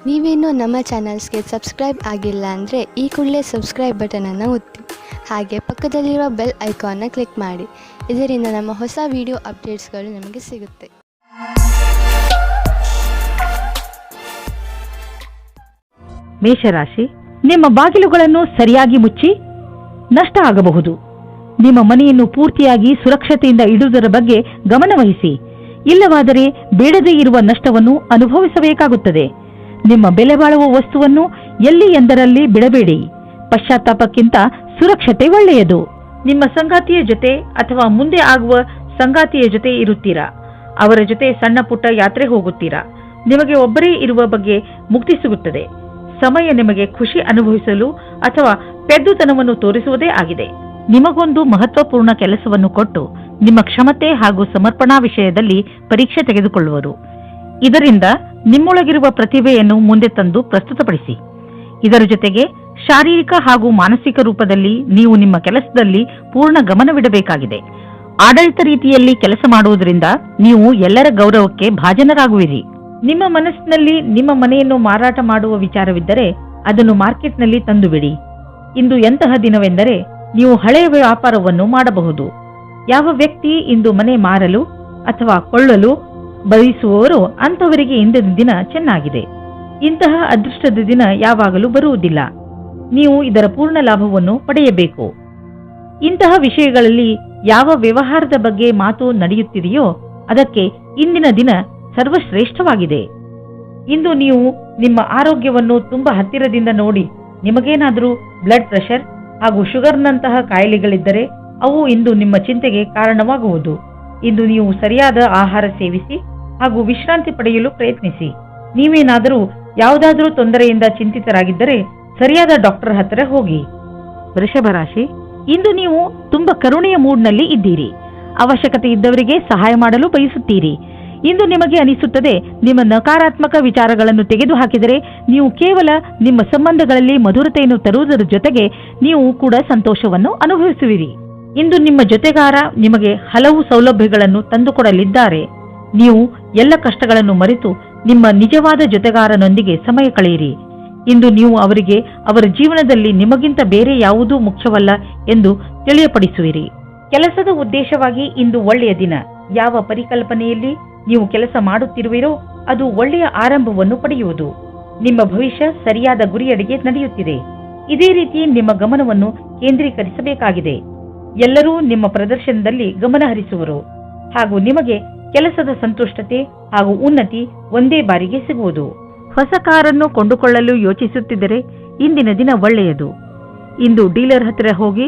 ನೀವೇನೂ ನಮ್ಮ ಚಾನಲ್ಸ್ಗೆ ಸಬ್ಸ್ಕ್ರೈಬ್ ಆಗಿಲ್ಲ ಅಂದರೆ ಈ ಕೂಡಲೇ ಸಬ್ಸ್ಕ್ರೈಬ್ ಬಟನನ್ನು ಒತ್ತಿ, ಹಾಗೆ ಪಕ್ಕದಲ್ಲಿರುವ ಬೆಲ್ ಐಕಾನ್ನ ಕ್ಲಿಕ್ ಮಾಡಿ. ಇದರಿಂದ ನಮ್ಮ ಹೊಸ ವಿಡಿಯೋ ಅಪ್ಡೇಟ್ಸ್ಗಳು ನಿಮಗೆ ಸಿಗುತ್ತೆ. ಮೇಷರಾಶಿ, ನಿಮ್ಮ ಬಾಗಿಲುಗಳನ್ನು ಸರಿಯಾಗಿ ಮುಚ್ಚಿ ನಷ್ಟ ಆಗಬಹುದು. ನಿಮ್ಮ ಮನೆಯನ್ನು ಪೂರ್ತಿಯಾಗಿ ಸುರಕ್ಷತೆಯಿಂದ ಇಡುವುದರ ಬಗ್ಗೆ ಗಮನವಹಿಸಿ, ಇಲ್ಲವಾದರೆ ಬೇಡದೇ ಇರುವ ನಷ್ಟವನ್ನು ಅನುಭವಿಸಬೇಕಾಗುತ್ತದೆ. ನಿಮ್ಮ ಬೆಲೆ ಬಾಳುವ ವಸ್ತುವನ್ನು ಎಲ್ಲಿ ಎಂದರಲ್ಲಿ ಬಿಡಬೇಡಿ. ಪಶ್ಚಾತ್ತಾಪಕ್ಕಿಂತ ಸುರಕ್ಷತೆ ಒಳ್ಳೆಯದು. ನಿಮ್ಮ ಸಂಗಾತಿಯ ಜೊತೆ ಅಥವಾ ಮುಂದೆ ಆಗುವ ಸಂಗಾತಿಯ ಜೊತೆ ಇರುತ್ತೀರಾ. ಅವರ ಜೊತೆ ಸಣ್ಣ ಪುಟ್ಟ ಯಾತ್ರೆ ಹೋಗುತ್ತೀರಾ. ನಿಮಗೆ ಒಬ್ಬರೇ ಇರುವ ಬಗ್ಗೆ ಮುಕ್ತಿ ಸಿಗುತ್ತದೆ. ಸಮಯ ನಿಮಗೆ ಖುಷಿ ಅನುಭವಿಸಲು ಅಥವಾ ಪೆದ್ದುತನವನ್ನು ತೋರಿಸುವುದೇ ಆಗಿದೆ. ನಿಮಗೊಂದು ಮಹತ್ವಪೂರ್ಣ ಕೆಲಸವನ್ನು ಕೊಟ್ಟು ನಿಮ್ಮ ಕ್ಷಮತೆ ಹಾಗೂ ಸಮರ್ಪಣಾ ವಿಷಯದಲ್ಲಿ ಪರೀಕ್ಷೆ ತೆಗೆದುಕೊಳ್ಳುವರು. ಇದರಿಂದ ನಿಮ್ಮೊಳಗಿರುವ ಪ್ರತಿಭೆಯನ್ನು ಮುಂದೆ ತಂದು ಪ್ರಸ್ತುತಪಡಿಸಿ. ಇದರ ಜೊತೆಗೆ ಶಾರೀರಿಕ ಹಾಗೂ ಮಾನಸಿಕ ರೂಪದಲ್ಲಿ ನೀವು ನಿಮ್ಮ ಕೆಲಸದಲ್ಲಿ ಪೂರ್ಣ ಗಮನವಿಡಬೇಕಾಗಿದೆ. ಆಡಳಿತ ರೀತಿಯಲ್ಲಿ ಕೆಲಸ ಮಾಡುವುದರಿಂದ ನೀವು ಎಲ್ಲರ ಗೌರವಕ್ಕೆ ಭಾಜನರಾಗುವಿರಿ. ನಿಮ್ಮ ಮನಸ್ಸಿನಲ್ಲಿ ನಿಮ್ಮ ಮನೆಯನ್ನು ಮಾರಾಟ ಮಾಡುವ ವಿಚಾರವಿದ್ದರೆ ಅದನ್ನು ಮಾರ್ಕೆಟ್ನಲ್ಲಿ ತಂದುಬಿಡಿ. ಇಂದು ಎಂತಹ ದಿನವೆಂದರೆ ನೀವು ಹಳೆಯ ವ್ಯಾಪಾರವನ್ನು ಮಾಡಬಹುದು. ಯಾವ ವ್ಯಕ್ತಿ ಇಂದು ಮನೆ ಮಾರಲು ಅಥವಾ ಕೊಳ್ಳಲು ಬಯಸುವವರು ಅಂಥವರಿಗೆ ಇಂದಿನ ದಿನ ಚೆನ್ನಾಗಿದೆ. ಇಂತಹ ಅದೃಷ್ಟದ ದಿನ ಯಾವಾಗಲೂ ಬರುವುದಿಲ್ಲ. ನೀವು ಇದರ ಪೂರ್ಣ ಲಾಭವನ್ನು ಪಡೆಯಬೇಕು. ಇಂತಹ ವಿಷಯಗಳಲ್ಲಿ ಯಾವ ವ್ಯವಹಾರದ ಬಗ್ಗೆ ಮಾತು ನಡೆಯುತ್ತಿದೆಯೋ ಅದಕ್ಕೆ ಇಂದಿನ ದಿನ ಸರ್ವಶ್ರೇಷ್ಠವಾಗಿದೆ. ಇಂದು ನೀವು ನಿಮ್ಮ ಆರೋಗ್ಯವನ್ನು ತುಂಬಾ ಹತ್ತಿರದಿಂದ ನೋಡಿ, ನಿಮಗೇನಾದರೂ ಬ್ಲಡ್ ಪ್ರೆಷರ್ ಹಾಗೂ ಶುಗರ್ನಂತಹ ಕಾಯಿಲೆಗಳಿದ್ದರೆ ಅವು ಇಂದು ನಿಮ್ಮ ಚಿಂತೆಗೆ ಕಾರಣವಾಗುವುದು. ಇಂದು ನೀವು ಸರಿಯಾದ ಆಹಾರ ಸೇವಿಸಿ ಹಾಗೂ ವಿಶ್ರಾಂತಿ ಪಡೆಯಲು ಪ್ರಯತ್ನಿಸಿ. ನೀವೇನಾದರೂ ಯಾವುದಾದರೂ ತೊಂದರೆಯಿಂದ ಚಿಂತಿತರಾಗಿದ್ದರೆ ಸರಿಯಾದ ಡಾಕ್ಟರ್ ಹತ್ತಿರ ಹೋಗಿ. ವೃಷಭ ರಾಶಿ, ಇಂದು ನೀವು ತುಂಬಾ ಕರುಣೆಯ ಮೂಡ್ನಲ್ಲಿ ಇದ್ದೀರಿ. ಅವಶ್ಯಕತೆ ಇದ್ದವರಿಗೆ ಸಹಾಯ ಮಾಡಲು ಬಯಸುತ್ತೀರಿ. ಇಂದು ನಿಮಗೆ ಅನಿಸುತ್ತದೆ, ನಿಮ್ಮ ನಕಾರಾತ್ಮಕ ವಿಚಾರಗಳನ್ನು ತೆಗೆದುಹಾಕಿದರೆ ನೀವು ಕೇವಲ ನಿಮ್ಮ ಸಂಬಂಧಗಳಲ್ಲಿ ಮಧುರತೆಯನ್ನು ತರುವುದರ ಜೊತೆಗೆ ನೀವು ಕೂಡ ಸಂತೋಷವನ್ನು ಅನುಭವಿಸುವಿರಿ. ಇಂದು ನಿಮ್ಮ ಜೊತೆಗಾರ ನಿಮಗೆ ಹಲವು ಸೌಲಭ್ಯಗಳನ್ನು ತಂದುಕೊಡಲಿದ್ದಾರೆ. ನೀವು ಎಲ್ಲ ಕಷ್ಟಗಳನ್ನು ಮರೆತು ನಿಮ್ಮ ನಿಜವಾದ ಜೊತೆಗಾರನೊಂದಿಗೆ ಸಮಯ ಕಳೆಯಿರಿ. ಇಂದು ನೀವು ಅವರಿಗೆ ಅವರ ಜೀವನದಲ್ಲಿ ನಿಮಗಿಂತ ಬೇರೆ ಯಾವುದೂ ಮುಖ್ಯವಲ್ಲ ಎಂದು ತಿಳಿಯಪಡಿಸುವಿರಿ. ಕೆಲಸದ ಉದ್ದೇಶವಾಗಿ ಇಂದು ಒಳ್ಳೆಯ ದಿನ. ಯಾವ ಪರಿಕಲ್ಪನೆಯಲ್ಲಿ ನೀವು ಕೆಲಸ ಮಾಡುತ್ತಿರುವಿರೋ ಅದು ಒಳ್ಳೆಯ ಆರಂಭವನ್ನು ಪಡೆಯುವುದು. ನಿಮ್ಮ ಭವಿಷ್ಯ ಸರಿಯಾದ ಗುರಿಯಡೆಗೆ ನಡೆಯುತ್ತಿದೆ. ಇದೇ ರೀತಿ ನಿಮ್ಮ ಗಮನವನ್ನು ಕೇಂದ್ರೀಕರಿಸಬೇಕಾಗಿದೆ. ಎಲ್ಲರೂ ನಿಮ್ಮ ಪ್ರದರ್ಶನದಲ್ಲಿ ಗಮನ ಹರಿಸುವರು ಹಾಗೂ ನಿಮಗೆ ಕೆಲಸದ ಸಂತುಷ್ಟತೆ ಹಾಗೂ ಉನ್ನತಿ ಒಂದೇ ಬಾರಿಗೆ ಸಿಗುವುದು. ಹೊಸ ಕಾರನ್ನು ಕೊಂಡುಕೊಳ್ಳಲು ಯೋಚಿಸುತ್ತಿದ್ದರೆ ಇಂದಿನ ದಿನ ಒಳ್ಳೆಯದು. ಇಂದು ಡೀಲರ್ ಹತ್ತಿರ ಹೋಗಿ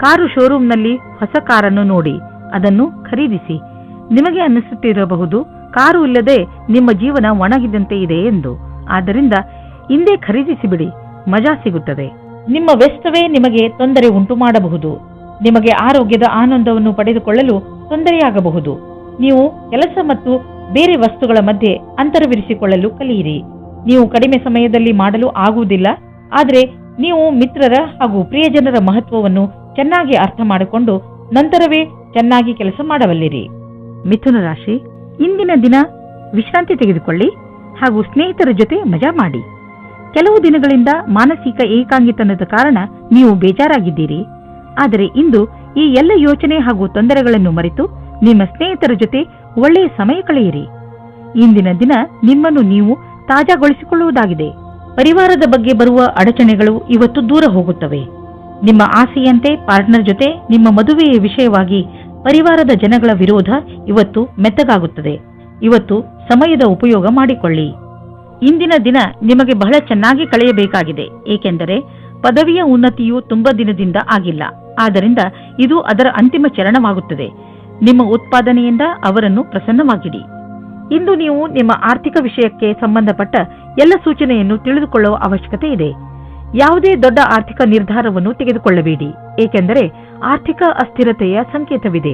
ಕಾರು ಶೋರೂಮ್ನಲ್ಲಿ ಹೊಸ ಕಾರನ್ನು ನೋಡಿ ಅದನ್ನು ಖರೀದಿಸಿ. ನಿಮಗೆ ಅನ್ನಿಸುತ್ತಿರಬಹುದು, ಕಾರು ಇಲ್ಲದೆ ನಿಮ್ಮ ಜೀವನ ಒಣಗಿದಂತೆ ಇದೆ ಎಂದು. ಆದ್ದರಿಂದ ಇಂದೇ ಖರೀದಿಸಿಬಿಡಿ, ಮಜಾ ಸಿಗುತ್ತದೆ. ನಿಮ್ಮ ವ್ಯಸ್ತವೇ ನಿಮಗೆ ತೊಂದರೆ ಉಂಟು ಮಾಡಬಹುದು. ನಿಮಗೆ ಆರೋಗ್ಯದ ಆನಂದವನ್ನು ಪಡೆದುಕೊಳ್ಳಲು ತೊಂದರೆಯಾಗಬಹುದು. ನೀವು ಕೆಲಸ ಮತ್ತು ಬೇರೆ ವಸ್ತುಗಳ ಮಧ್ಯೆ ಅಂತರವಿರಿಸಿಕೊಳ್ಳಲು ಕಲಿಯಿರಿ. ನೀವು ಕಡಿಮೆ ಸಮಯದಲ್ಲಿ ಮಾಡಲು ಆಗುವುದಿಲ್ಲ, ಆದರೆ ನೀವು ಮಿತ್ರರ ಹಾಗೂ ಪ್ರಿಯಜನರ ಮಹತ್ವವನ್ನು ಚೆನ್ನಾಗಿ ಅರ್ಥ ಮಾಡಿಕೊಂಡು ನಂತರವೇ ಚೆನ್ನಾಗಿ ಕೆಲಸ ಮಾಡಬಲ್ಲಿರಿ. ಮಿಥುನ ರಾಶಿ, ಇಂದಿನ ದಿನ ವಿಶ್ರಾಂತಿ ತೆಗೆದುಕೊಳ್ಳಿ ಹಾಗೂ ಸ್ನೇಹಿತರ ಜೊತೆ ಮಜಾ ಮಾಡಿ. ಕೆಲವು ದಿನಗಳಿಂದ ಮಾನಸಿಕ ಏಕಾಂಗಿತನದ ಕಾರಣ ನೀವು ಬೇಜಾರಾಗಿದ್ದೀರಿ. ಆದರೆ ಇಂದು ಈ ಎಲ್ಲ ಯೋಚನೆ ಹಾಗೂ ತೊಂದರೆಗಳನ್ನು ಮರೆತು ನಿಮ್ಮ ಸ್ನೇಹಿತರ ಜೊತೆ ಒಳ್ಳೆಯ ಸಮಯ ಕಳೆಯಿರಿ. ಇಂದಿನ ದಿನ ನಿಮ್ಮನ್ನು ನೀವು ತಾಜಾಗೊಳಿಸಿಕೊಳ್ಳುವುದಾಗಿದೆ. ಪರಿವಾರದ ಬಗ್ಗೆ ಬರುವ ಅಡಚಣೆಗಳು ಇವತ್ತು ದೂರ ಹೋಗುತ್ತವೆ. ನಿಮ್ಮ ಆಸೆಯಂತೆ ಪಾರ್ಟ್ನರ್ ಜೊತೆ ನಿಮ್ಮ ಮದುವೆಯ ವಿಷಯವಾಗಿ ಪರಿವಾರದ ಜನಗಳ ವಿರೋಧ ಇವತ್ತು ಮೆತ್ತಗಾಗುತ್ತದೆ. ಇವತ್ತು ಸಮಯದ ಉಪಯೋಗ ಮಾಡಿಕೊಳ್ಳಿ. ಇಂದಿನ ದಿನ ನಿಮಗೆ ಬಹಳ ಚೆನ್ನಾಗಿ ಕಳೆಯಬೇಕಾಗಿದೆ. ಏಕೆಂದರೆ ಪದವಿಯ ಉನ್ನತಿಯು ತುಂಬಾ ದಿನದಿಂದ ಆಗಿಲ್ಲ. ಆದ್ದರಿಂದ ಇದು ಅದರ ಅಂತಿಮ ಚರಣವಾಗುತ್ತದೆ. ನಿಮ್ಮ ಉತ್ಪಾದನೆಯಿಂದ ಅವರನ್ನು ಪ್ರಸನ್ನವಾಗಿಡಿ. ಇಂದು ನೀವು ನಿಮ್ಮ ಆರ್ಥಿಕ ವಿಷಯಕ್ಕೆ ಸಂಬಂಧಪಟ್ಟ ಎಲ್ಲ ಸೂಚನೆಯನ್ನು ತಿಳಿದುಕೊಳ್ಳುವ ಅವಶ್ಯಕತೆ ಇದೆ. ಯಾವುದೇ ದೊಡ್ಡ ಆರ್ಥಿಕ ನಿರ್ಧಾರವನ್ನು ತೆಗೆದುಕೊಳ್ಳಬೇಡಿ, ಏಕೆಂದರೆ ಆರ್ಥಿಕ ಅಸ್ಥಿರತೆಯ ಸಂಕೇತವಿದೆ.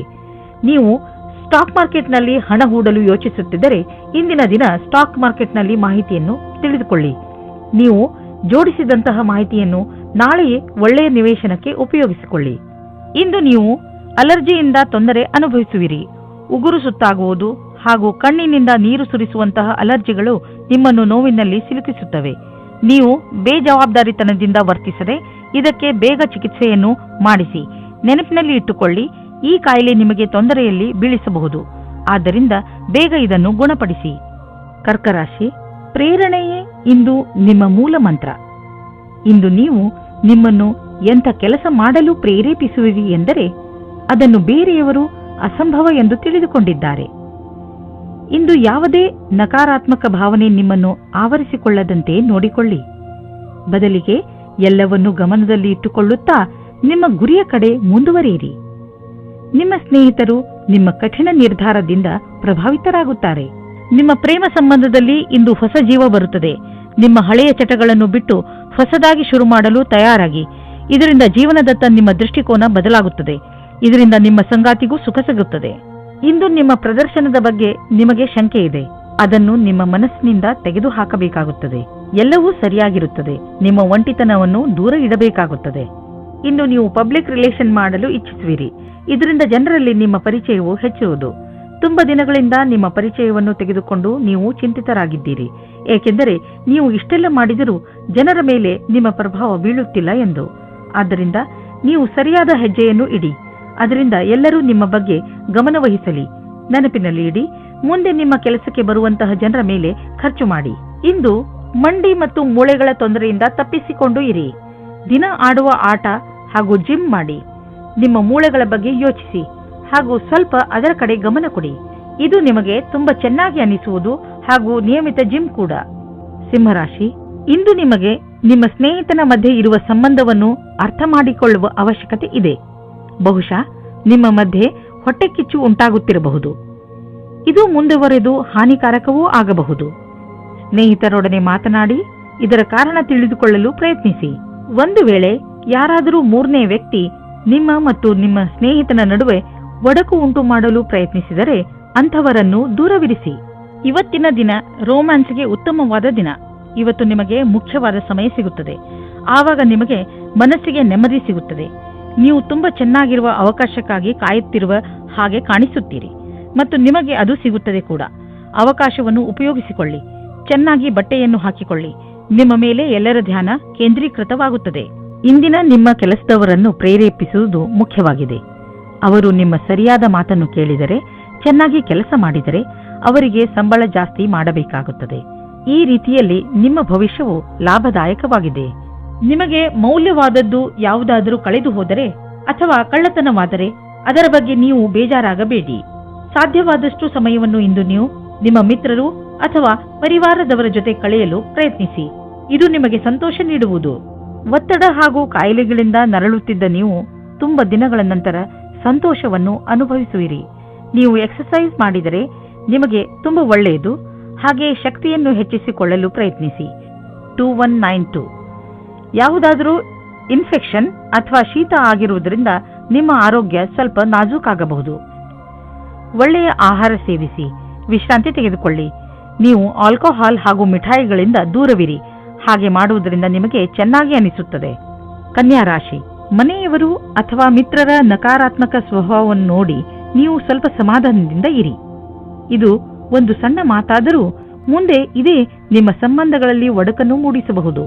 ನೀವು ಸ್ಟಾಕ್ ಮಾರ್ಕೆಟ್ನಲ್ಲಿ ಹಣ ಹೂಡಲು ಯೋಚಿಸುತ್ತಿದ್ದರೆ ಇಂದಿನ ದಿನ ಸ್ಟಾಕ್ ಮಾರ್ಕೆಟ್ನಲ್ಲಿ ಮಾಹಿತಿಯನ್ನು ತಿಳಿದುಕೊಳ್ಳಿ. ನೀವು ಜೋಡಿಸಿದಂತಹ ಮಾಹಿತಿಯನ್ನು ನಾಳೆಯೇ ಒಳ್ಳೆಯ ನಿವೇಶನಕ್ಕೆ ಉಪಯೋಗಿಸಿಕೊಳ್ಳಿ. ಇಂದು ನೀವು ಅಲರ್ಜಿಯಿಂದ ತೊಂದರೆ ಅನುಭವಿಸುವಿರಿ. ಉಗುರು ಸುತ್ತಾಗುವುದು ಹಾಗೂ ಕಣ್ಣಿನಿಂದ ನೀರು ಸುರಿಸುವಂತಹ ಅಲರ್ಜಿಗಳು ನಿಮ್ಮನ್ನು ನೋವಿನಲ್ಲಿ ಸಿಲುಕಿಸುತ್ತವೆ. ನೀವು ಬೇಜವಾಬ್ದಾರಿತನದಿಂದ ವರ್ತಿಸದೆ ಇದಕ್ಕೆ ಬೇಗ ಚಿಕಿತ್ಸೆಯನ್ನು ಮಾಡಿಸಿ. ನೆನಪಿನಲ್ಲಿ ಇಟ್ಟುಕೊಳ್ಳಿ, ಈ ಕಾಯಿಲೆ ನಿಮಗೆ ತೊಂದರೆಯಲ್ಲಿ ಬೀಳಿಸಬಹುದು. ಆದ್ದರಿಂದ ಬೇಗ ಇದನ್ನು ಗುಣಪಡಿಸಿ. ಕರ್ಕರಾಶಿ, ಪ್ರೇರಣೆಯೇ ಇಂದು ನಿಮ್ಮ ಮೂಲ ಮಂತ್ರ. ಇಂದು ನೀವು ನಿಮ್ಮನ್ನು ಎಂಥ ಕೆಲಸ ಮಾಡಲು ಪ್ರೇರೇಪಿಸುವಿರಿ ಎಂದರೆ ಅದನ್ನು ಬೇರೆಯವರು ಅಸಂಭವ ಎಂದು ತಿಳಿದುಕೊಂಡಿದ್ದಾರೆ. ಇಂದು ಯಾವುದೇ ನಕಾರಾತ್ಮಕ ಭಾವನೆ ನಿಮ್ಮನ್ನು ಆವರಿಸಿಕೊಳ್ಳದಂತೆ ನೋಡಿಕೊಳ್ಳಿ. ಬದಲಿಗೆ ಎಲ್ಲವನ್ನೂ ಗಮನದಲ್ಲಿ ಇಟ್ಟುಕೊಳ್ಳುತ್ತಾ ನಿಮ್ಮ ಗುರಿಯ ಕಡೆ ಮುಂದುವರಿಯಿರಿ. ನಿಮ್ಮ ಸ್ನೇಹಿತರು ನಿಮ್ಮ ಕಠಿಣ ನಿರ್ಧಾರದಿಂದ ಪ್ರಭಾವಿತರಾಗುತ್ತಾರೆ. ನಿಮ್ಮ ಪ್ರೇಮ ಸಂಬಂಧದಲ್ಲಿ ಇಂದು ಹೊಸ ಜೀವ ಬರುತ್ತದೆ. ನಿಮ್ಮ ಹಳೆಯ ಚಟಗಳನ್ನು ಬಿಟ್ಟು ಹೊಸದಾಗಿ ಶುರು ಮಾಡಲು ತಯಾರಾಗಿ. ಇದರಿಂದ ಜೀವನದತ್ತ ನಿಮ್ಮ ದೃಷ್ಟಿಕೋನ ಬದಲಾಗುತ್ತದೆ. ಇದರಿಂದ ನಿಮ್ಮ ಸಂಗಾತಿಗೂ ಸುಖ ಸಿಗುತ್ತದೆ. ಇಂದು ನಿಮ್ಮ ಪ್ರದರ್ಶನದ ಬಗ್ಗೆ ನಿಮಗೆ ಶಂಕೆ ಇದೆ. ಅದನ್ನು ನಿಮ್ಮ ಮನಸ್ಸಿನಿಂದ ತೆಗೆದುಹಾಕಬೇಕಾಗುತ್ತದೆ. ಎಲ್ಲವೂ ಸರಿಯಾಗಿರುತ್ತದೆ. ನಿಮ್ಮ ಒಂಟಿತನವನ್ನು ದೂರ ಇಡಬೇಕಾಗುತ್ತದೆ. ಇಂದು ನೀವು ಪಬ್ಲಿಕ್ ರಿಲೇಷನ್ ಮಾಡಲು ಇಚ್ಛಿಸುವಿರಿ. ಇದರಿಂದ ಜನರಲ್ಲಿ ನಿಮ್ಮ ಪರಿಚಯವು ಹೆಚ್ಚುವುದು. ತುಂಬ ದಿನಗಳಿಂದ ನಿಮ್ಮ ಪರಿಚಯವನ್ನು ತೆಗೆದುಕೊಂಡು ನೀವು ಚಿಂತಿತರಾಗಿದ್ದೀರಿ. ಏಕೆಂದರೆ ನೀವು ಇಷ್ಟೆಲ್ಲ ಮಾಡಿದರೂ ಜನರ ಮೇಲೆ ನಿಮ್ಮ ಪ್ರಭಾವ ಬೀಳುತ್ತಿಲ್ಲ ಎಂದು. ಆದ್ದರಿಂದ ನೀವು ಸರಿಯಾದ ಹೆಜ್ಜೆಯನ್ನು ಇಡಿ. ಅದರಿಂದ ಎಲ್ಲರೂ ನಿಮ್ಮ ಬಗ್ಗೆ ಗಮನವಹಿಸಲಿ. ನೆನಪಿನಲ್ಲಿ ಇಡಿ, ಮುಂದೆ ನಿಮ್ಮ ಕೆಲಸಕ್ಕೆ ಬರುವಂತಹ ಜನರ ಮೇಲೆ ಖರ್ಚು ಮಾಡಿ. ಇಂದು ಮಂಡಿ ಮತ್ತು ಮೂಳೆಗಳ ತೊಂದರೆಯಿಂದ ತಪ್ಪಿಸಿಕೊಂಡು ಇರಿ. ದಿನ ಆಡುವ ಆಟ ಹಾಗೂ ಜಿಮ್ ಮಾಡಿ. ನಿಮ್ಮ ಮೂಳೆಗಳ ಬಗ್ಗೆ ಯೋಚಿಸಿ ಹಾಗೂ ಸ್ವಲ್ಪ ಅದರ ಕಡೆ ಗಮನ ಕೊಡಿ. ಇದು ನಿಮಗೆ ತುಂಬಾ ಚೆನ್ನಾಗಿ ಅನಿಸುವುದು ಹಾಗೂ ನಿಯಮಿತ ಜಿಮ್ ಕೂಡ. ಸಿಂಹರಾಶಿ, ಇಂದು ನಿಮಗೆ ನಿಮ್ಮ ಸ್ನೇಹಿತನ ಮಧ್ಯೆ ಇರುವ ಸಂಬಂಧವನ್ನು ಅರ್ಥ ಮಾಡಿಕೊಳ್ಳುವ ಅವಶ್ಯಕತೆ ಇದೆ. ಬಹುಶಃ ನಿಮ್ಮ ಮಧ್ಯೆ ಹೊಟ್ಟೆಕಿಚ್ಚು ಉಂಟಾಗುತ್ತಿರಬಹುದು. ಇದು ಮುಂದುವರೆದು ಹಾನಿಕಾರಕವೂ ಆಗಬಹುದು. ಸ್ನೇಹಿತರೊಡನೆ ಮಾತನಾಡಿ ಇದರ ಕಾರಣ ತಿಳಿದುಕೊಳ್ಳಲು ಪ್ರಯತ್ನಿಸಿ. ಒಂದು ವೇಳೆ ಯಾರಾದರೂ ಮೂರನೇ ವ್ಯಕ್ತಿ ನಿಮ್ಮ ಮತ್ತು ನಿಮ್ಮ ಸ್ನೇಹಿತನ ನಡುವೆ ಒಡಕು ಉಂಟು ಮಾಡಲು ಪ್ರಯತ್ನಿಸಿದರೆ ಅಂಥವರನ್ನು ದೂರವಿರಿಸಿ. ಇವತ್ತಿನ ದಿನ ರೋಮ್ಯಾನ್ಸ್ಗೆ ಉತ್ತಮವಾದ ದಿನ. ಇವತ್ತು ನಿಮಗೆ ಮುಖ್ಯವಾದ ಸಮಯ ಸಿಗುತ್ತದೆ. ಆವಾಗ ನಿಮಗೆ ಮನಸ್ಸಿಗೆ ನೆಮ್ಮದಿ ಸಿಗುತ್ತದೆ. ನೀವು ತುಂಬಾ ಚೆನ್ನಾಗಿರುವ ಅವಕಾಶಕ್ಕಾಗಿ ಕಾಯುತ್ತಿರುವ ಹಾಗೆ ಕಾಣಿಸುತ್ತೀರಿ ಮತ್ತು ನಿಮಗೆ ಅದು ಸಿಗುತ್ತದೆ ಕೂಡ. ಅವಕಾಶವನ್ನು ಉಪಯೋಗಿಸಿಕೊಳ್ಳಿ. ಚೆನ್ನಾಗಿ ಬಟ್ಟೆಯನ್ನು ಹಾಕಿಕೊಳ್ಳಿ. ನಿಮ್ಮ ಮೇಲೆ ಎಲ್ಲರ ಧ್ಯಾನ ಕೇಂದ್ರೀಕೃತವಾಗುತ್ತದೆ. ಇಂದಿನ ನಿಮ್ಮ ಕೆಲಸದವರನ್ನು ಪ್ರೇರೇಪಿಸುವುದು ಮುಖ್ಯವಾಗಿದೆ. ಅವರು ನಿಮ್ಮ ಸರಿಯಾದ ಮಾತನ್ನು ಕೇಳಿದರೆ, ಚೆನ್ನಾಗಿ ಕೆಲಸ ಮಾಡಿದರೆ ಅವರಿಗೆ ಸಂಬಳ ಜಾಸ್ತಿ ಮಾಡಬೇಕಾಗುತ್ತದೆ. ಈ ರೀತಿಯಲ್ಲಿ ನಿಮ್ಮ ಭವಿಷ್ಯವು ಲಾಭದಾಯಕವಾಗಿದೆ. ನಿಮಗೆ ಮೌಲ್ಯವಾದದ್ದು ಯಾವುದಾದರೂ ಕಳೆದು ಹೋದರೆ ಅಥವಾ ಕಳ್ಳತನವಾದರೆ ಅದರ ಬಗ್ಗೆ ನೀವು ಬೇಜಾರಾಗಬೇಡಿ. ಸಾಧ್ಯವಾದಷ್ಟು ಸಮಯವನ್ನು ಇಂದು ನೀವು ನಿಮ್ಮ ಮಿತ್ರರು ಅಥವಾ ಪರಿವಾರದವರ ಜೊತೆ ಕಳೆಯಲು ಪ್ರಯತ್ನಿಸಿ. ಇದು ನಿಮಗೆ ಸಂತೋಷ ನೀಡುವುದು. ಒತ್ತಡ ಹಾಗೂ ಕಾಯಿಲೆಗಳಿಂದ ನರಳುತ್ತಿದ್ದ ನೀವು ತುಂಬ ದಿನಗಳ ನಂತರ ಸಂತೋಷವನ್ನು ಅನುಭವಿಸುವಿರಿ. ನೀವು ಎಕ್ಸರ್ಸೈಸ್ ಮಾಡಿದರೆ ನಿಮಗೆ ತುಂಬ ಒಳ್ಳೆಯದು. ಹಾಗೆ ಶಕ್ತಿಯನ್ನು ಹೆಚ್ಚಿಸಿಕೊಳ್ಳಲು ಪ್ರಯತ್ನಿಸಿ. 2192 ಯಾವುದಾದರೂ ಇನ್ಫೆಕ್ಷನ್ ಅಥವಾ ಶೀತ ಆಗಿರುವುದರಿಂದ ನಿಮ್ಮ ಆರೋಗ್ಯ ಸ್ವಲ್ಪ ನಾಜೂಕಾಗಬಹುದು. ಒಳ್ಳೆಯ ಆಹಾರ ಸೇವಿಸಿ, ವಿಶ್ರಾಂತಿ ತೆಗೆದುಕೊಳ್ಳಿ. ನೀವು ಆಲ್ಕೋಹಾಲ್ ಹಾಗೂ ಮಿಠಾಯಿಗಳಿಂದ ದೂರವಿರಿ. ಹಾಗೆ ಮಾಡುವುದರಿಂದ ನಿಮಗೆ ಚೆನ್ನಾಗಿ ಅನಿಸುತ್ತದೆ. ಕನ್ಯಾ ರಾಶಿ, ಮನೆಯವರು ಅಥವಾ ಮಿತ್ರರ ನಕಾರಾತ್ಮಕ ಸ್ವಭಾವವನ್ನು ನೋಡಿ ನೀವು ಸ್ವಲ್ಪ ಸಮಾಧಾನದಿಂದ ಇರಿ. ಇದು ಒಂದು ಸಣ್ಣ ಮಾತಾದರೂ ಮುಂದೆ ಇದೇ ನಿಮ್ಮ ಸಂಬಂಧಗಳಲ್ಲಿ ಒಡಕನ್ನು ಮೂಡಿಸಬಹುದು.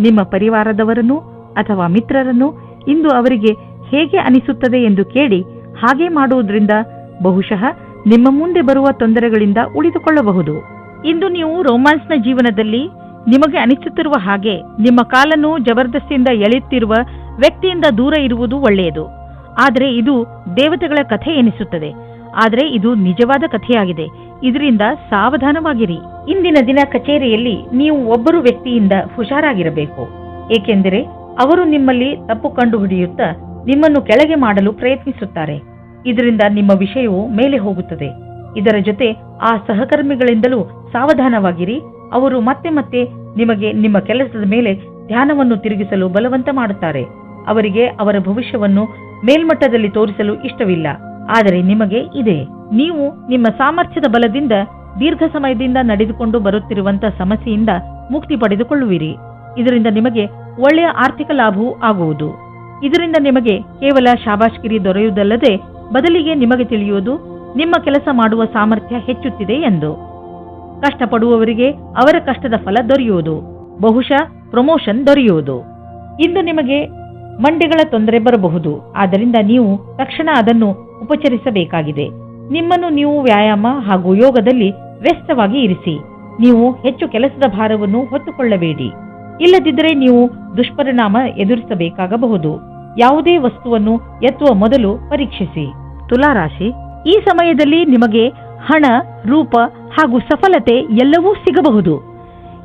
ನಿಮ್ಮ ಪರಿವಾರದವರನ್ನು ಅಥವಾ ಮಿತ್ರರನ್ನು ಇಂದು ಅವರಿಗೆ ಹೇಗೆ ಅನಿಸುತ್ತದೆ ಎಂದು ಕೇಳಿ ಹಾಗೆ ಮಾಡುವುದರಿಂದ ಬಹುಶಃ ನಿಮ್ಮ ಮುಂದೆ ಬರುವ ತೊಂದರೆಗಳಿಂದ ಉಳಿದುಕೊಳ್ಳಬಹುದು. ಇಂದು ನೀವು ರೋಮ್ಯಾನ್ಸ್ನ ಜೀವನದಲ್ಲಿ ನಿಮಗೆ ಅನಿಸುತ್ತಿರುವ ಹಾಗೆ ನಿಮ್ಮ ಕಾಲನ್ನು ಜಬರ್ದಸ್ತಿಯಿಂದ ಎಳೆಯುತ್ತಿರುವ ವ್ಯಕ್ತಿಯಿಂದ ದೂರ ಇರುವುದು ಒಳ್ಳೆಯದು. ಆದರೆ ಇದು ದೇವತೆಗಳ ಕಥೆ ಎನಿಸುತ್ತದೆ. ಆದರೆ ಇದು ನಿಜವಾದ ಕಥೆಯಾಗಿದೆ. ಇದರಿಂದ ಸಾವಧಾನವಾಗಿರಿ. ಇಂದಿನ ದಿನ ಕಚೇರಿಯಲ್ಲಿ ನೀವು ಒಬ್ಬರು ವ್ಯಕ್ತಿಯಿಂದ ಹುಷಾರಾಗಿರಬೇಕು. ಏಕೆಂದರೆ ಅವರು ನಿಮ್ಮಲ್ಲಿ ತಪ್ಪು ಕಂಡುಹಿಡಿಯುತ್ತಾ ನಿಮ್ಮನ್ನು ಕೆಳಗೆ ಮಾಡಲು ಪ್ರಯತ್ನಿಸುತ್ತಾರೆ. ಇದರಿಂದ ನಿಮ್ಮ ವಿಷಯವು ಮೇಲೆ ಹೋಗುತ್ತದೆ. ಇದರ ಜೊತೆ ಆ ಸಹಕರ್ಮಿಗಳಿಂದಲೂ ಸಾವಧಾನವಾಗಿರಿ. ಅವರು ಮತ್ತೆ ಮತ್ತೆ ನಿಮಗೆ ನಿಮ್ಮ ಕೆಲಸದ ಮೇಲೆ ಧ್ಯಾನವನ್ನು ತಿರುಗಿಸಲು ಬಲವಂತ ಮಾಡುತ್ತಾರೆ. ಅವರಿಗೆ ಅವರ ಭವಿಷ್ಯವನ್ನು ಮೇಲ್ಮಟ್ಟದಲ್ಲಿ ತೋರಿಸಲು ಇಷ್ಟವಿಲ್ಲ. ಆದರೆ ನಿಮಗೆ ಇದೆ. ನೀವು ನಿಮ್ಮ ಸಾಮರ್ಥ್ಯದ ಬಲದಿಂದ ದೀರ್ಘ ಸಮಯದಿಂದ ನಡೆದುಕೊಂಡು ಬರುತ್ತಿರುವಂತಹ ಸಮಸ್ಯೆಯಿಂದ ಮುಕ್ತಿ ಪಡೆದುಕೊಳ್ಳುವಿರಿ. ಇದರಿಂದ ನಿಮಗೆ ಒಳ್ಳೆಯ ಆರ್ಥಿಕ ಲಾಭವೂ ಆಗುವುದು. ಇದರಿಂದ ನಿಮಗೆ ಕೇವಲ ಶಾಬಾಷ್ಗಿರಿ ದೊರೆಯುವುದಲ್ಲದೆ ಬದಲಿಗೆ ನಿಮಗೆ ತಿಳಿಯುವುದು ನಿಮ್ಮ ಕೆಲಸ ಮಾಡುವ ಸಾಮರ್ಥ್ಯ ಹೆಚ್ಚುತ್ತಿದೆ ಎಂದು. ಕಷ್ಟಪಡುವವರಿಗೆ ಅವರ ಕಷ್ಟದ ಫಲ ದೊರೆಯುವುದು, ಬಹುಶಃ ಪ್ರಮೋಷನ್ ದೊರೆಯುವುದು. ಇಂದು ನಿಮಗೆ ಮಂಡಿಗಳ ತೊಂದರೆ ಬರಬಹುದು. ಆದ್ದರಿಂದ ನೀವು ತಕ್ಷಣ ಅದನ್ನು ಉಪಚರಿಸಬೇಕಾಗಿದೆ. ನಿಮ್ಮನ್ನು ನೀವು ವ್ಯಾಯಾಮ ಹಾಗೂ ಯೋಗದಲ್ಲಿ ವ್ಯಸ್ತವಾಗಿ ಇರಿಸಿ. ನೀವು ಹೆಚ್ಚು ಕೆಲಸದ ಭಾರವನ್ನು ಹೊತ್ತುಕೊಳ್ಳಬೇಡಿ. ಇಲ್ಲದಿದ್ದರೆ ನೀವು ದುಷ್ಪರಿಣಾಮ ಎದುರಿಸಬೇಕಾಗಬಹುದು. ಯಾವುದೇ ವಸ್ತುವನ್ನು ಎತ್ತುವ ಮೊದಲು ಪರೀಕ್ಷಿಸಿ. ತುಲಾರಾಶಿ, ಈ ಸಮಯದಲ್ಲಿ ನಿಮಗೆ ಹಣ, ರೂಪ ಹಾಗೂ ಸಫಲತೆ ಎಲ್ಲವೂ ಸಿಗಬಹುದು.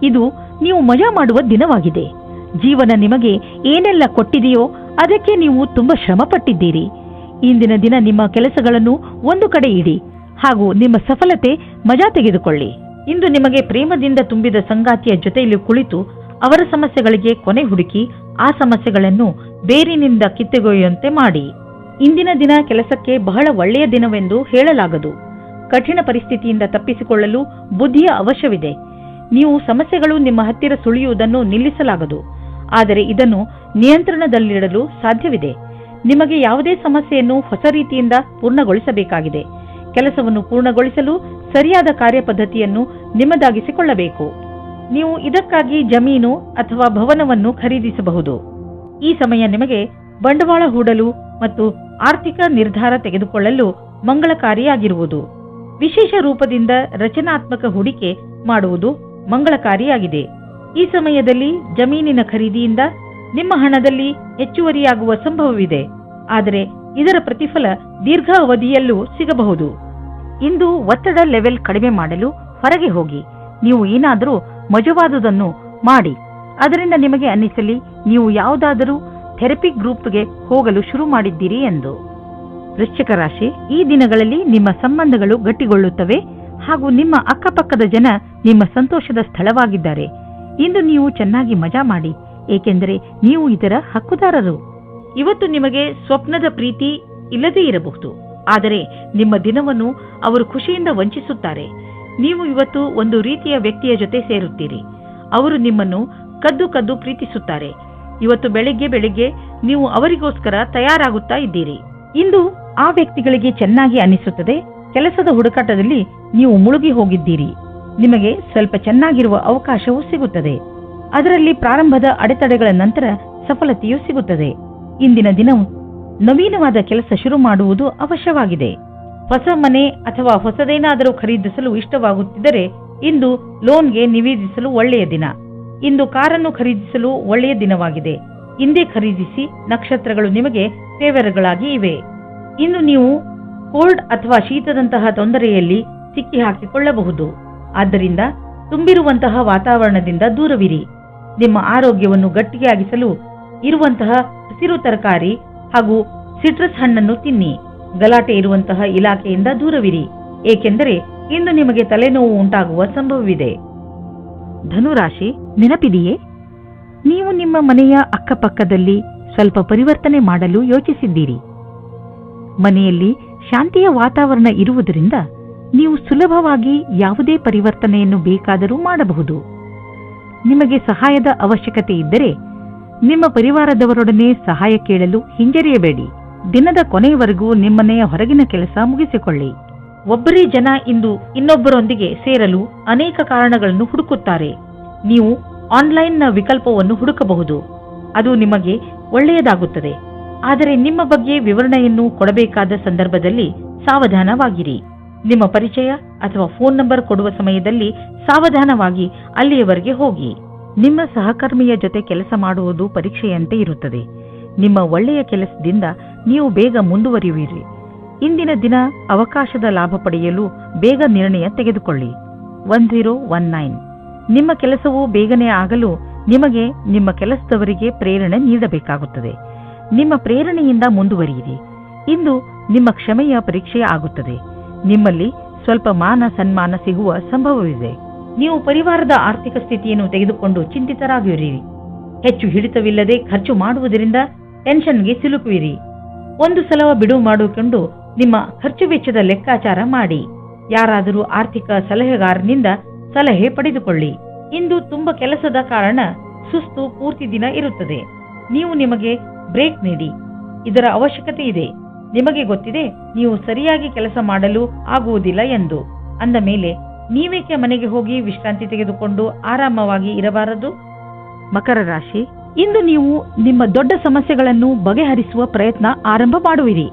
ಇದು ನೀವು ಮಜಾ ಮಾಡುವ ದಿನವಾಗಿದೆ. ಜೀವನ ನಿಮಗೆ ಏನೆಲ್ಲ ಕೊಟ್ಟಿದೆಯೋ ಅದಕ್ಕೆ ನೀವು ತುಂಬಾ ಶ್ರಮ ಪಟ್ಟಿದ್ದೀರಿ. ಇಂದಿನ ದಿನ ನಿಮ್ಮ ಕೆಲಸಗಳನ್ನು ಒಂದು ಕಡೆ ಇಡಿ ಹಾಗೂ ನಿಮ್ಮ ಸಫಲತೆ ಮಜಾ ತೆಗೆದುಕೊಳ್ಳಿ. ಇಂದು ನಿಮಗೆ ಪ್ರೇಮದಿಂದ ತುಂಬಿದ ಸಂಗಾತಿಯ ಜೊತೆಯಲ್ಲಿ ಕುಳಿತು ಅವರ ಸಮಸ್ಯೆಗಳಿಗೆ ಕೊನೆ ಹುಡುಕಿ ಆ ಸಮಸ್ಯೆಗಳನ್ನು ಬೇರಿನಿಂದ ಕಿತ್ತೊಗೆಯುವಂತೆ ಮಾಡಿ. ಇಂದಿನ ದಿನ ಕೆಲಸಕ್ಕೆ ಬಹಳ ಒಳ್ಳೆಯ ದಿನವೆಂದು ಹೇಳಲಾಗದು. ಕಠಿಣ ಪರಿಸ್ಥಿತಿಯಿಂದ ತಪ್ಪಿಸಿಕೊಳ್ಳಲು ಬುದ್ಧಿಯ ಅವಶ್ಯವಿದೆ. ನೀವು ಸಮಸ್ಯೆಗಳು ನಿಮ್ಮ ಹತ್ತಿರ ಸುಳಿಯುವುದನ್ನು ನಿಲ್ಲಿಸಲಾಗದು, ಆದರೆ ಇದನ್ನು ನಿಯಂತ್ರಣದಲ್ಲಿಡಲು ಸಾಧ್ಯವಿದೆ. ನಿಮಗೆ ಯಾವುದೇ ಸಮಸ್ಯೆಯನ್ನು ಹೊಸ ರೀತಿಯಿಂದ ಪೂರ್ಣಗೊಳಿಸಬೇಕಾಗಿದೆ. ಕೆಲಸವನ್ನು ಪೂರ್ಣಗೊಳಿಸಲು ಸರಿಯಾದ ಕಾರ್ಯಪದ್ಧತಿಯನ್ನು ನಿಮ್ಮದಾಗಿಸಿಕೊಳ್ಳಬೇಕು. ನೀವು ಇದಕ್ಕಾಗಿ ಜಮೀನು ಅಥವಾ ಭವನವನ್ನು ಖರೀದಿಸಬಹುದು. ಈ ಸಮಯ ನಿಮಗೆ ಬಂಡವಾಳ ಹೂಡಲು ಮತ್ತು ಆರ್ಥಿಕ ನಿರ್ಧಾರ ತೆಗೆದುಕೊಳ್ಳಲು ಮಂಗಳಕಾರಿಯಾಗಿರುವುದು. ವಿಶೇಷ ರೂಪದಿಂದ ರಚನಾತ್ಮಕ ಹೂಡಿಕೆ ಮಾಡುವುದು ಮಂಗಳಕಾರಿಯಾಗಿದೆ. ಈ ಸಮಯದಲ್ಲಿ ಜಮೀನಿನ ಖರೀದಿಯಿಂದ ನಿಮ್ಮ ಹಣದಲ್ಲಿ ಹೆಚ್ಚುವರಿಯಾಗುವ ಸಂಭವವಿದೆ, ಆದರೆ ಇದರ ಪ್ರತಿಫಲ ದೀರ್ಘ ಅವಧಿಯಲ್ಲೂ ಸಿಗಬಹುದು. ಇಂದು ಒತ್ತಡ ಲೆವೆಲ್ ಕಡಿಮೆ ಮಾಡಲು ಹೊರಗೆ ಹೋಗಿ. ನೀವು ಏನಾದರೂ ಮಜವಾದುದನ್ನು ಮಾಡಿ. ಅದರಿಂದ ನಿಮಗೆ ಅನ್ನಿಸಲಿ ನೀವು ಯಾವುದಾದರೂ ಥೆರಪಿ ಗ್ರೂಪ್ಗೆ ಹೋಗಲು ಶುರು ಮಾಡಿದ್ದೀರಿ ಎಂದು. ವೃಶ್ಚಿಕ ರಾಶಿ, ಈ ದಿನಗಳಲ್ಲಿ ನಿಮ್ಮ ಸಂಬಂಧಗಳು ಗಟ್ಟಿಗೊಳ್ಳುತ್ತವೆ ಹಾಗೂ ನಿಮ್ಮ ಅಕ್ಕಪಕ್ಕದ ಜನ ನಿಮ್ಮ ಸಂತೋಷದ ಸ್ಥಳವಾಗಿದ್ದಾರೆ. ಇಂದು ನೀವು ಚೆನ್ನಾಗಿ ಮಜಾ ಮಾಡಿ, ಏಕೆಂದರೆ ನೀವು ಇದರ ಹಕ್ಕುದಾರರು. ಇವತ್ತು ನಿಮಗೆ ಸ್ವಪ್ನದ ಪ್ರೀತಿ ಇಲ್ಲದೇ ಇರಬಹುದು, ಆದರೆ ನಿಮ್ಮ ದಿನವನ್ನು ಅವರು ಖುಷಿಯಿಂದ ವಂಚಿಸುತ್ತಾರೆ. ನೀವು ಇವತ್ತು ಒಂದು ರೀತಿಯ ವ್ಯಕ್ತಿಯ ಜೊತೆ ಸೇರುತ್ತೀರಿ. ಅವರು ನಿಮ್ಮನ್ನು ಕದ್ದು ಪ್ರೀತಿಸುತ್ತಾರೆ. ಇವತ್ತು ಬೆಳಿಗ್ಗೆ ನೀವು ಅವರಿಗೋಸ್ಕರ ತಯಾರಾಗುತ್ತಾ ಇದ್ದೀರಿ. ಇಂದು ಆ ವ್ಯಕ್ತಿಗಳಿಗೆ ಚೆನ್ನಾಗಿ ಅನಿಸುತ್ತದೆ. ಕೆಲಸದ ಹುಡುಕಾಟದಲ್ಲಿ ನೀವು ಮುಳುಗಿ ಹೋಗಿದ್ದೀರಿ. ನಿಮಗೆ ಸ್ವಲ್ಪ ಚೆನ್ನಾಗಿರುವ ಅವಕಾಶವೂ ಸಿಗುತ್ತದೆ. ಅದರಲ್ಲಿ ಪ್ರಾರಂಭದ ಅಡೆತಡೆಗಳ ನಂತರ ಸಫಲತೆಯೂ ಸಿಗುತ್ತದೆ. ಇಂದಿನ ದಿನವು ನವೀನವಾದ ಕೆಲಸ ಶುರು ಮಾಡುವುದು ಅವಶ್ಯವಾಗಿದೆ. ಹೊಸ ಮನೆ ಅಥವಾ ಹೊಸದೇನಾದರೂ ಖರೀದಿಸಲು ಇಷ್ಟವಾಗುತ್ತಿದ್ದರೆ ಇಂದು ಲೋನ್ಗೆ ನಿವೇದಿಸಲು ಒಳ್ಳೆಯ ದಿನ. ಇಂದು ಕಾರನ್ನು ಖರೀದಿಸಲು ಒಳ್ಳೆಯ ದಿನವಾಗಿದೆ. ಇಂದೇ ಖರೀದಿಸಿ, ನಕ್ಷತ್ರಗಳು ನಿಮಗೆ ಫೇವರ್ಗಳಾಗಿ ಇವೆ. ಇಂದು ನೀವು ಕೋಲ್ಡ್ ಅಥವಾ ಶೀತದಂತಹ ತೊಂದರೆಯಲ್ಲಿ ಸಿಕ್ಕಿ ಹಾಕಿಕೊಳ್ಳಬಹುದು. ಆದ್ದರಿಂದ ತುಂಬಿರುವಂತಹ ವಾತಾವರಣದಿಂದ ದೂರವಿರಿ. ನಿಮ್ಮ ಆರೋಗ್ಯವನ್ನು ಗಟ್ಟಿಯಾಗಿಸಲು ಇರುವಂತಹ ಹಸಿರು ತರಕಾರಿ ಹಾಗೂ ಸಿಟ್ರಸ್ ಹಣ್ಣನ್ನು ತಿನ್ನಿ. ಗಲಾಟೆ ಇರುವಂತಹ ಇಲಾಖೆಯಿಂದ ದೂರವಿರಿ, ಏಕೆಂದರೆ ಇಂದು ನಿಮಗೆ ತಲೆನೋವು ಉಂಟಾಗುವ ಸಂಭವವಿದೆ. ಧನುರಾಶಿ, ನೆನಪಿದೆಯೇ? ನೀವು ನಿಮ್ಮ ಮನೆಯ ಅಕ್ಕಪಕ್ಕದಲ್ಲಿ ಸ್ವಲ್ಪ ಪರಿವರ್ತನೆ ಮಾಡಲು ಯೋಚಿಸಿದ್ದೀರಿ. ಮನೆಯಲ್ಲಿ ಶಾಂತಿಯ ವಾತಾವರಣ ಇರುವುದರಿಂದ ನೀವು ಸುಲಭವಾಗಿ ಯಾವುದೇ ಪರಿವರ್ತನೆಯನ್ನು ಬೇಕಾದರೂ ಮಾಡಬಹುದು. ನಿಮಗೆ ಸಹಾಯದ ಅವಶ್ಯಕತೆ ಇದ್ದರೆ ನಿಮ್ಮ ಪರಿವಾರದವರೊಡನೆ ಸಹಾಯ ಕೇಳಲು ಹಿಂಜರಿಯಬೇಡಿ. ದಿನದ ಕೊನೆಯವರೆಗೂ ನಿಮ್ಮನೆಯ ಹೊರಗಿನ ಕೆಲಸ ಮುಗಿಸಿಕೊಳ್ಳಿ. ಒಬ್ಬರೇ ಜನ ಇಂದು ಇನ್ನೊಬ್ಬರೊಂದಿಗೆ ಸೇರಲು ಅನೇಕ ಕಾರಣಗಳನ್ನು ಹುಡುಕುತ್ತಾರೆ. ನೀವು ಆನ್ಲೈನ್ನ ವಿಕಲ್ಪವನ್ನು ಹುಡುಕಬಹುದು, ಅದು ನಿಮಗೆ ಒಳ್ಳೆಯದಾಗುತ್ತದೆ. ಆದರೆ ನಿಮ್ಮ ಬಗ್ಗೆ ವಿವರಣೆಯನ್ನು ಕೊಡಬೇಕಾದ ಸಂದರ್ಭದಲ್ಲಿ ಸಾವಧಾನವಾಗಿರಿ. ನಿಮ್ಮ ಪರಿಚಯ ಅಥವಾ ಫೋನ್ ನಂಬರ್ ಕೊಡುವ ಸಮಯದಲ್ಲಿ ಸಾವಧಾನವಾಗಿ ಅಲ್ಲಿಯವರೆಗೆ ಹೋಗಿ. ನಿಮ್ಮ ಸಹಕರ್ಮಿಯ ಜೊತೆ ಕೆಲಸ ಮಾಡುವುದು ಪರೀಕ್ಷೆಯಂತೆ ಇರುತ್ತದೆ. ನಿಮ್ಮ ಒಳ್ಳೆಯ ಕೆಲಸದಿಂದ ನೀವು ಬೇಗ ಮುಂದುವರಿಯುವಿರಿ. ಇಂದಿನ ದಿನ ಅವಕಾಶದ ಲಾಭ ಪಡೆಯಲು ಬೇಗ ನಿರ್ಣಯ ತೆಗೆದುಕೊಳ್ಳಿ. 1019. ನಿಮ್ಮ ಕೆಲಸವು ಬೇಗನೆ ಆಗಲು ನಿಮಗೆ ನಿಮ್ಮ ಕೆಲಸದವರಿಗೆ ಪ್ರೇರಣೆ ನೀಡಬೇಕಾಗುತ್ತದೆ. ನಿಮ್ಮ ಪ್ರೇರಣೆಯಿಂದ ಮುಂದುವರಿಯಿರಿ. ಇಂದು ನಿಮ್ಮ ಕ್ಷಮೆಯ ಪರೀಕ್ಷೆ ಆಗುತ್ತದೆ. ನಿಮ್ಮಲ್ಲಿ ಸ್ವಲ್ಪ ಮಾನ ಸನ್ಮಾನ ಸಿಗುವ ಸಂಭವವಿದೆ. ನೀವು ಪರಿವಾರದ ಆರ್ಥಿಕ ಸ್ಥಿತಿಯನ್ನು ತೆಗೆದುಕೊಂಡು ಚಿಂತಿತರಾಗಿರಿ. ಹೆಚ್ಚು ಹಿಡಿತವಿಲ್ಲದೆ ಖರ್ಚು ಮಾಡುವುದರಿಂದ ಟೆನ್ಷನ್ಗೆ ಸಿಲುಕುವಿರಿ. ಒಂದು ಸಲ ಬಿಡುವು ಮಾಡಿಕೊಂಡು ನಿಮ್ಮ ಖರ್ಚು ವೆಚ್ಚದ ಲೆಕ್ಕಾಚಾರ ಮಾಡಿ. ಯಾರಾದರೂ ಆರ್ಥಿಕ ಸಲಹೆಗಾರನಿಂದ ಸಲಹೆ ಪಡೆದುಕೊಳ್ಳಿ. ಇಂದು ತುಂಬ ಕೆಲಸದ ಕಾರಣ ಸುಸ್ತು ಪೂರ್ತಿ ದಿನ ಇರುತ್ತದೆ. ನೀವು ನಿಮಗೆ ಬ್ರೇಕ್ ನೀಡಿ, ಇದರ ಅವಶ್ಯಕತೆ ಇದೆ. ನಿಮಗೆ ಗೊತ್ತಿದೆ ನೀವು ಸರಿಯಾಗಿ ಕೆಲಸ ಮಾಡಲು ಆಗುವುದಿಲ್ಲ ಎಂದು. ಅಂದ ಮೇಲೆ ನೀವೇಕೆ ಮನೆಗೆ ಹೋಗಿ ವಿಶ್ರಾಂತಿ ತೆಗೆದುಕೊಂಡು ಆರಾಮವಾಗಿ ಇರಬಾರದು? ಮಕರ ರಾಶಿ, ಇಂದು ನೀವು ನಿಮ್ಮ ದೊಡ್ಡ ಸಮಸ್ಯೆಗಳನ್ನು ಬಗೆಹರಿಸುವ ಪ್ರಯತ್ನ ಆರಂಭ ಮಾಡುವಿರಿ.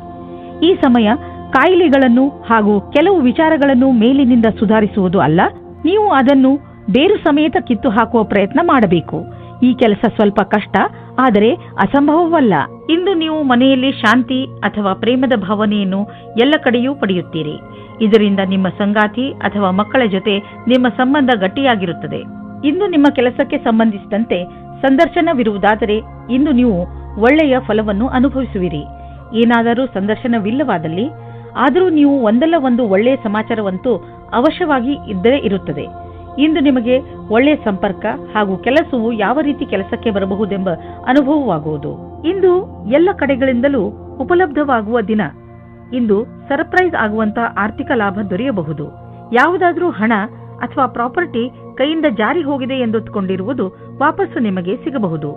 ಈ ಸಮಯ ಕಾಯಿಲೆಗಳನ್ನು ಹಾಗೂ ಕೆಲವು ವಿಚಾರಗಳನ್ನು ಮೇಲಿನಿಂದ ಸುಧಾರಿಸುವುದು ಅಲ್ಲ, ನೀವು ಅದನ್ನು ಬೇರು ಸಮೇತ ಕಿತ್ತು ಹಾಕುವ ಪ್ರಯತ್ನ ಮಾಡಬೇಕು. ಈ ಕೆಲಸ ಸ್ವಲ್ಪ ಕಷ್ಟ, ಆದರೆ ಅಸಂಭವವಲ್ಲ. ಇಂದು ನೀವು ಮನೆಯಲ್ಲಿ ಶಾಂತಿ ಅಥವಾ ಪ್ರೇಮದ ಭಾವನೆಯನ್ನು ಎಲ್ಲ ಕಡೆಯೂ ಪಡೆಯುತ್ತೀರಿ. ಇದರಿಂದ ನಿಮ್ಮ ಸಂಗಾತಿ ಅಥವಾ ಮಕ್ಕಳ ಜೊತೆ ನಿಮ್ಮ ಸಂಬಂಧ ಗಟ್ಟಿಯಾಗಿರುತ್ತದೆ. ಇಂದು ನಿಮ್ಮ ಕೆಲಸಕ್ಕೆ ಸಂಬಂಧಿಸಿದಂತೆ ಸಂದರ್ಶನವಿರುವುದಾದರೆ ಇಂದು ನೀವು ಒಳ್ಳೆಯ ಫಲವನ್ನು ಅನುಭವಿಸುವಿರಿ. ಏನಾದರೂ ಸಂದರ್ಶನವಿಲ್ಲವಾದಲ್ಲಿ ಆದರೂ ನೀವು ಒಂದಲ್ಲ ಒಂದು ಒಳ್ಳೆಯ ಸಮಾಚಾರವಂತೂ ಅವಶ್ಯವಾಗಿ ಇದ್ದೇ ಇರುತ್ತದೆ. ಇಂದು ನಿಮಗೆ ಒಳ್ಳೆಯ ಸಂಪರ್ಕ ಹಾಗೂ ಕೆಲಸವು ಯಾವ ರೀತಿ ಕೆಲಸಕ್ಕೆ ಬರಬಹುದೆಂಬ ಅನುಭವವಾಗುವುದು. ಇಂದು ಎಲ್ಲ ಕಡೆಗಳಿಂದಲೂ ಉಪಲಬ್ಧವಾಗುವ ದಿನ. ಇಂದು ಸರ್ಪ್ರೈಸ್ ಆಗುವಂತ ಆರ್ಥಿಕ ಲಾಭ ದೊರೆಯಬಹುದು. ಯಾವುದಾದ್ರೂ ಹಣ ಅಥವಾ ಪ್ರಾಪರ್ಟಿ ಕೈಯಿಂದ ಜಾರಿ ಹೋಗಿದೆ ಎಂದುಕೊಂಡಿರುವುದು ವಾಪಸ್ಸು ನಿಮಗೆ ಸಿಗಬಹುದು.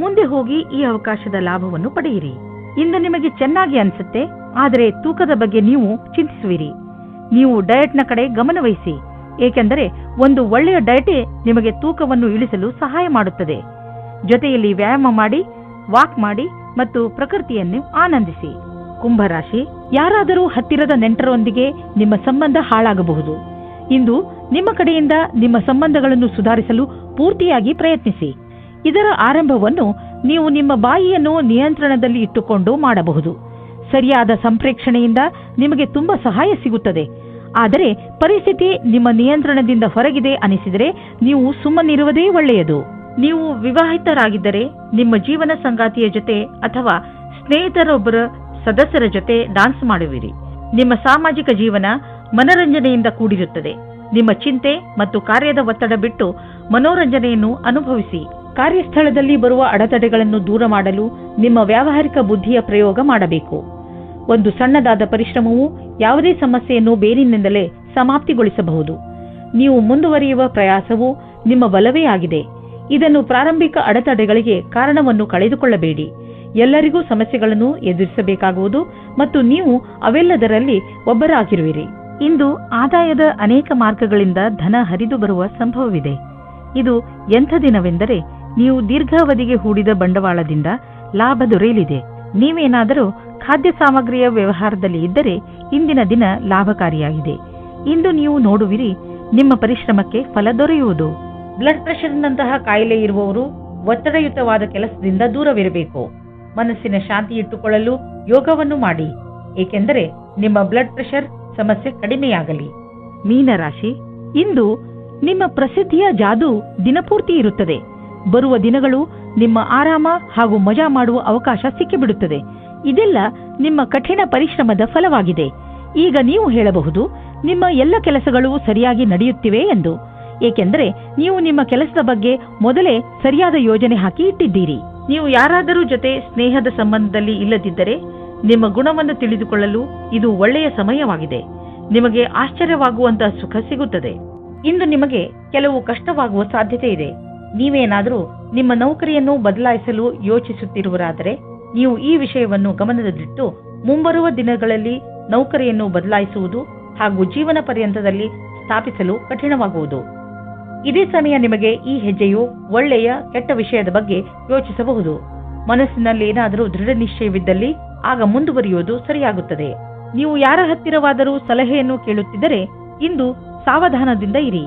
ಮುಂದೆ ಹೋಗಿ ಈ ಅವಕಾಶದ ಲಾಭವನ್ನು ಪಡೆಯಿರಿ. ಇಂದು ನಿಮಗೆ ಚೆನ್ನಾಗಿ ಅನಿಸುತ್ತೆ, ಆದರೆ ತೂಕದ ಬಗ್ಗೆ ನೀವು ಚಿಂತಿಸುವಿರಿ. ನೀವು ಡಯಟ್ನ ಕಡೆ ಗಮನವಹಿಸಿ, ಏಕೆಂದರೆ ಒಂದು ಒಳ್ಳೆಯ ಡಯಟೇ ನಿಮಗೆ ತೂಕವನ್ನು ಇಳಿಸಲು ಸಹಾಯ ಮಾಡುತ್ತದೆ. ಜೊತೆಯಲ್ಲಿ ವ್ಯಾಯಾಮ ಮಾಡಿ, ವಾಕ್ ಮಾಡಿ ಮತ್ತು ಪ್ರಕೃತಿಯನ್ನು ಆನಂದಿಸಿ. ಕುಂಭರಾಶಿ, ಯಾರಾದರೂ ಹತ್ತಿರದ ನೆಂಟರೊಂದಿಗೆ ನಿಮ್ಮ ಸಂಬಂಧ ಹಾಳಾಗಬಹುದು. ಇಂದು ನಿಮ್ಮ ಕಡೆಯಿಂದ ನಿಮ್ಮ ಸಂಬಂಧಗಳನ್ನು ಸುಧಾರಿಸಲು ಪೂರ್ತಿಯಾಗಿ ಪ್ರಯತ್ನಿಸಿ. ಇದರ ಆರಂಭವನ್ನು ನೀವು ನಿಮ್ಮ ಬಾಯಿಯನ್ನು ನಿಯಂತ್ರಣದಲ್ಲಿ ಇಟ್ಟುಕೊಂಡು ಮಾಡಬಹುದು. ಸರಿಯಾದ ಸಂಪ್ರೇಕ್ಷಣೆಯಿಂದ ನಿಮಗೆ ತುಂಬಾ ಸಹಾಯ ಸಿಗುತ್ತದೆ. ಆದರೆ ಪರಿಸ್ಥಿತಿ ನಿಮ್ಮ ನಿಯಂತ್ರಣದಿಂದ ಹೊರಗಿದೆ ಅನಿಸಿದರೆ ನೀವು ಸುಮ್ಮನಿರುವುದೇ ಒಳ್ಳೆಯದು. ನೀವು ವಿವಾಹಿತರಾಗಿದ್ದರೆ ನಿಮ್ಮ ಜೀವನ ಸಂಗಾತಿಯ ಜೊತೆ ಅಥವಾ ಸ್ನೇಹಿತರೊಬ್ಬರ ಸದಸ್ಯರ ಜೊತೆ ಡಾನ್ಸ್ ಮಾಡುವಿರಿ. ನಿಮ್ಮ ಸಾಮಾಜಿಕ ಜೀವನ ಮನರಂಜನೆಯಿಂದ ಕೂಡಿರುತ್ತದೆ. ನಿಮ್ಮ ಚಿಂತೆ ಮತ್ತು ಕಾರ್ಯದ ಒತ್ತಡ ಬಿಟ್ಟು ಮನೋರಂಜನೆಯನ್ನು ಅನುಭವಿಸಿ. ಕಾರ್ಯಸ್ಥಳದಲ್ಲಿ ಬರುವ ಅಡೆತಡೆಗಳನ್ನು ದೂರ ಮಾಡಲು ನಿಮ್ಮ ವ್ಯಾವಹಾರಿಕ ಬುದ್ಧಿಯ ಪ್ರಯೋಗ ಮಾಡಬೇಕು. ಒಂದು ಸಣ್ಣದಾದ ಪರಿಶ್ರಮವು ಯಾವುದೇ ಸಮಸ್ಯೆಯನ್ನು ಬೇರಿನಿಂದಲೇ ಸಮಾಪ್ತಿಗೊಳಿಸಬಹುದು. ನೀವು ಮುಂದುವರಿಯುವ ಪ್ರಯಾಸವು ನಿಮ್ಮ ಬಲವೇ ಆಗಿದೆ. ಇದನ್ನು ಪ್ರಾರಂಭಿಕ ಅಡೆತಡೆಗಳಿಗೆ ಕಾರಣವನ್ನು ಕಳೆದುಕೊಳ್ಳಬೇಡಿ. ಎಲ್ಲರಿಗೂ ಸಮಸ್ಯೆಗಳನ್ನು ಎದುರಿಸಬೇಕಾಗುವುದು ಮತ್ತು ನೀವು ಅವೆಲ್ಲದರಲ್ಲಿ ಒಬ್ಬರಾಗಿರುವಿರಿ. ಇಂದು ಆದಾಯದ ಅನೇಕ ಮಾರ್ಗಗಳಿಂದ ಧನ ಹರಿದು ಬರುವ ಸಂಭವವಿದೆ. ಇದು ಎಂಥ ದಿನವೆಂದರೆ ನೀವು ದೀರ್ಘಾವಧಿಗೆ ಹೂಡಿದ ಬಂಡವಾಳದಿಂದ ಲಾಭ ದೊರೆಯಲಿದೆ. ನೀವೇನಾದರೂ ಖಾದ್ಯ ಸಾಮಗ್ರಿಯ ವ್ಯವಹಾರದಲ್ಲಿ ಇದ್ದರೆ ಇಂದಿನ ದಿನ ಲಾಭಕಾರಿಯಾಗಿದೆ. ಇಂದು ನೀವು ನೋಡುವಿರಿ, ನಿಮ್ಮ ಪರಿಶ್ರಮಕ್ಕೆ ಫಲ ದೊರೆಯುವುದು. ಬ್ಲಡ್ ಪ್ರೆಷರ್ನಂತಹ ಕಾಯಿಲೆ ಇರುವವರು ಒತ್ತಡಯುತವಾದ ಕೆಲಸದಿಂದ ದೂರವಿರಬೇಕು. ಮನಸ್ಸಿನ ಶಾಂತಿ ಇಟ್ಟುಕೊಳ್ಳಲು ಯೋಗವನ್ನು ಮಾಡಿ, ಏಕೆಂದರೆ ನಿಮ್ಮ ಬ್ಲಡ್ ಪ್ರೆಷರ್ ಸಮಸ್ಯೆ ಕಡಿಮೆಯಾಗಲಿ. ಮೀನರಾಶಿ, ಇಂದು ನಿಮ್ಮ ಪ್ರಸಿದ್ಧಿಯ ಜಾದು ದಿನಪೂರ್ತಿ ಇರುತ್ತದೆ. ಬರುವ ದಿನಗಳು ನಿಮ್ಮ ಆರಾಮ ಹಾಗೂ ಮಜಾ ಮಾಡುವ ಅವಕಾಶ ಸಿಕ್ಕಿಬಿಡುತ್ತದೆ. ಇದೆಲ್ಲ ನಿಮ್ಮ ಕಠಿಣ ಪರಿಶ್ರಮದ ಫಲವಾಗಿದೆ. ಈಗ ನೀವು ಹೇಳಬಹುದು, ನಿಮ್ಮ ಎಲ್ಲ ಕೆಲಸಗಳು ಸರಿಯಾಗಿ ನಡೆಯುತ್ತಿವೆ ಎಂದು. ಏಕೆಂದರೆ ನೀವು ನಿಮ್ಮ ಕೆಲಸದ ಬಗ್ಗೆ ಮೊದಲೇ ಸರಿಯಾದ ಯೋಜನೆ ಹಾಕಿ ಇಟ್ಟಿದ್ದೀರಿ. ನೀವು ಯಾರಾದರೂ ಜೊತೆ ಸ್ನೇಹದ ಸಂಬಂಧದಲ್ಲಿ ಇಲ್ಲದಿದ್ದರೆ ನಿಮ್ಮ ಗುಣವನ್ನು ತಿಳಿದುಕೊಳ್ಳಲು ಇದು ಒಳ್ಳೆಯ ಸಮಯವಾಗಿದೆ. ನಿಮಗೆ ಆಶ್ಚರ್ಯವಾಗುವಂತಹ ಸುಖ ಸಿಗುತ್ತದೆ. ಇಂದು ನಿಮಗೆ ಕೆಲವು ಕಷ್ಟವಾಗುವ ಸಾಧ್ಯತೆ ಇದೆ. ನೀವೇನಾದರೂ ನಿಮ್ಮ ನೌಕರಿಯನ್ನು ಬದಲಾಯಿಸಲು ಯೋಚಿಸುತ್ತಿರುವರಾದರೆ ನೀವು ಈ ವಿಷಯವನ್ನು ಗಮನದಲ್ಲಿಟ್ಟು ಮುಂಬರುವ ದಿನಗಳಲ್ಲಿ ನೌಕರಿಯನ್ನು ಬದಲಾಯಿಸುವುದು ಹಾಗೂ ಜೀವನ ಪರ್ಯಂತದಲ್ಲಿ ಸ್ಥಾಪಿಸಲು ಕಠಿಣವಾಗುವುದು. ಇದೇ ಸಮಯ ನಿಮಗೆ ಈ ಹೆಜ್ಜೆಯು ಒಳ್ಳೆಯ ಕೆಟ್ಟ ವಿಷಯದ ಬಗ್ಗೆ ಯೋಚಿಸಬಹುದು. ಮನಸ್ಸಿನಲ್ಲಿ ಏನಾದರೂ ದೃಢ ನಿಶ್ಚಯವಿದ್ದಲ್ಲಿ ಆಗ ಮುಂದುವರಿಯುವುದು ಸರಿಯಾಗುತ್ತದೆ. ನೀವು ಯಾರ ಹತ್ತಿರವಾದರೂ ಸಲಹೆಯನ್ನು ಕೇಳುತ್ತಿದ್ದರೆ ಇಂದು ಸಾವಧಾನದಿಂದ ಇರಿ.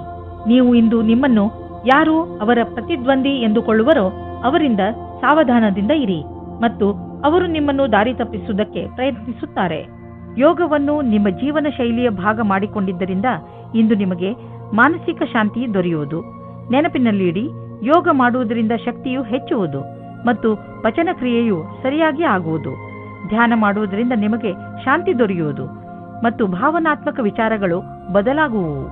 ನೀವು ಇಂದು ನಿಮ್ಮನ್ನು ಯಾರು ಅವರ ಪ್ರತಿದ್ವಂದಿ ಎಂದುಕೊಳ್ಳುವರೋ ಅವರಿಂದ ಸಾವಧಾನದಿಂದ ಇರಿ ಮತ್ತು ಅವರು ನಿಮ್ಮನ್ನು ದಾರಿ ತಪ್ಪಿಸುವುದಕ್ಕೆ ಪ್ರಯತ್ನಿಸುತ್ತಾರೆ. ಯೋಗವನ್ನು ನಿಮ್ಮ ಜೀವನ ಶೈಲಿಯ ಭಾಗ ಮಾಡಿಕೊಂಡಿದ್ದರಿಂದ ಇಂದು ನಿಮಗೆ ಮಾನಸಿಕ ಶಾಂತಿ ದೊರೆಯುವುದು. ನೆನಪಿನಲ್ಲಿಡಿ, ಯೋಗ ಮಾಡುವುದರಿಂದ ಶಕ್ತಿಯು ಹೆಚ್ಚುವುದು ಮತ್ತು ಪಚನ ಕ್ರಿಯೆಯು ಸರಿಯಾಗಿ ಆಗುವುದು. ಧ್ಯಾನ ಮಾಡುವುದರಿಂದ ನಿಮಗೆ ಶಾಂತಿ ದೊರೆಯುವುದು ಮತ್ತು ಭಾವನಾತ್ಮಕ ವಿಚಾರಗಳು ಬದಲಾಗುವುವು.